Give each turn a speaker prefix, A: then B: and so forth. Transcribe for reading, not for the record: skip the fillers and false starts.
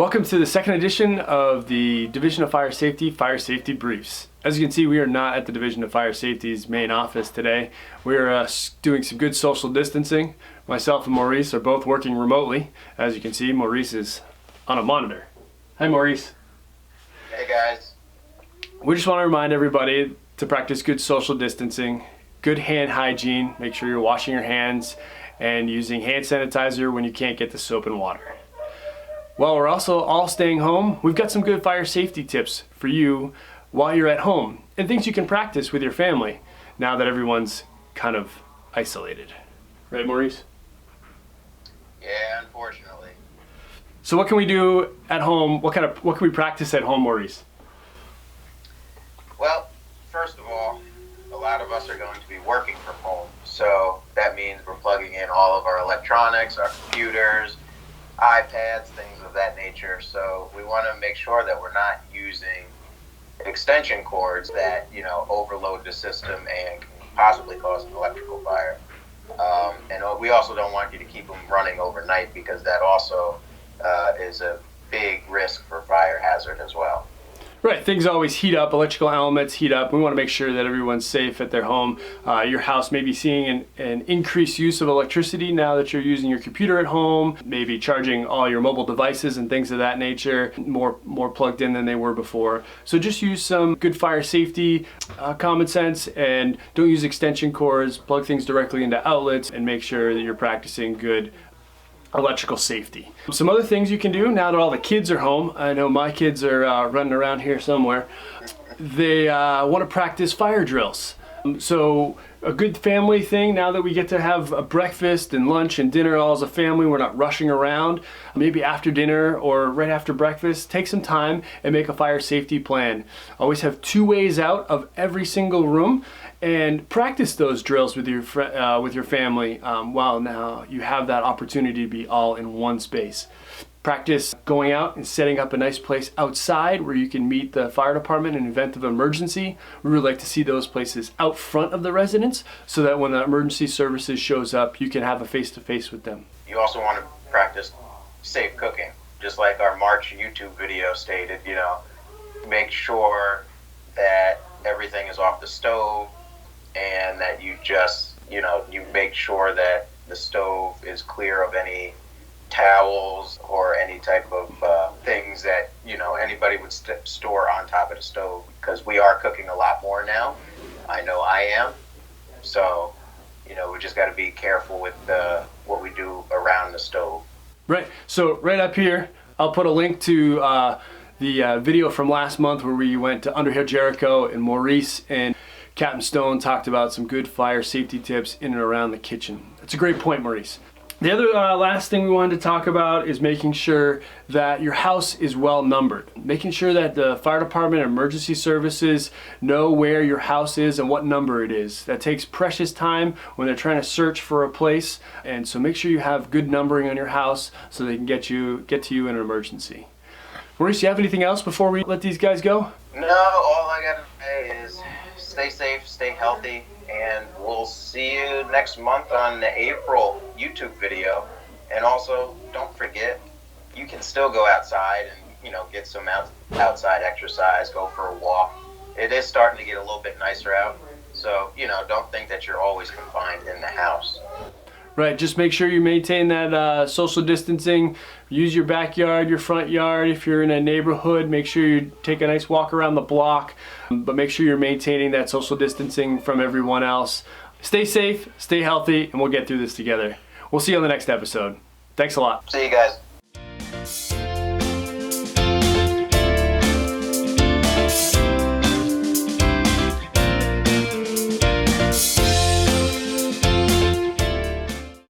A: Welcome to the second edition of the Division of Fire Safety Briefs. As you can see, we are not at the Division of Fire Safety's main office today. We're doing some good social distancing. Myself and Maurice are both working remotely. As you can see, Maurice is on a monitor. Hi, Maurice.
B: Hey, guys.
A: We just want to remind everybody to practice good social distancing, good hand hygiene, make sure you're washing your hands, and using hand sanitizer when you can't get the soap and water. While we're also all staying home, we've got some good fire safety tips for you while you're at home and things you can practice with your family now that everyone's kind of isolated. Right, Maurice?
B: Yeah, unfortunately.
A: So what can we do at home? What can we practice at home, Maurice?
B: Well, first of all, a lot of us are going to be working from home. So that means we're plugging in all of our electronics, our computers, iPads, things of that nature. So we want to make sure that we're not using extension cords that, overload the system and can possibly cause an electrical fire. And we also don't want you to keep them running overnight because that also is a big risk for fire hazard as well.
A: Right, things always heat up, electrical elements heat up. We want to make sure that everyone's safe at their home. Your house may be seeing an increased use of electricity now that you're using your computer at home, maybe charging all your mobile devices and things of that nature, more plugged in than they were before. So just use some good fire safety, common sense, and don't use extension cords, plug things directly into outlets, and make sure that you're practicing good electrical safety. Some other things you can do now that all the kids are home. I know my kids are running around here somewhere. They want to practice fire drills. So a good family thing now that we get to have a breakfast and lunch and dinner all as a family, we're not rushing around. Maybe after dinner or right after breakfast, take some time and make a fire safety plan. Always have 2 ways out of every single room and practice those drills with your family while now you have that opportunity to be all in one space. Practice going out and setting up a nice place outside where you can meet the fire department in event of emergency. We really like to see those places out front of the residence so that when the emergency services shows up, you can have a face-to-face with them.
B: You also want to practice safe cooking, just like our March YouTube video stated, make sure that everything is off the stove and that you just, you make sure that the stove is clear of any towels or any type of things that anybody would store on top of the stove, because we are cooking a lot more now. I know I am. So we just got to be careful with what we do around the stove.
A: Right. So right up here I'll put a link to the video from last month where we went to Underhill, Jericho, and Maurice and Captain Stone talked about some good fire safety tips in and around the kitchen. That's a great point, Maurice. The other last thing we wanted to talk about is making sure that your house is well numbered. Making sure that the fire department and emergency services know where your house is and what number it is. That takes precious time when they're trying to search for a place, and so make sure you have good numbering on your house so they can get to you in an emergency. Maurice, you have anything else before we let these guys go?
B: No, all I gotta say is stay safe, stay healthy, and we'll see you next month on the April YouTube video. And also, don't forget, you can still go outside and, get some outside exercise, go for a walk. It is starting to get a little bit nicer out. So, don't think that you're always confined in the house.
A: Right, just make sure you maintain that social distancing. Use your backyard, your front yard. If you're in a neighborhood, make sure you take a nice walk around the block, but make sure you're maintaining that social distancing from everyone else. Stay safe, stay healthy, and we'll get through this together. We'll see you on the next episode. Thanks a lot.
B: See you guys.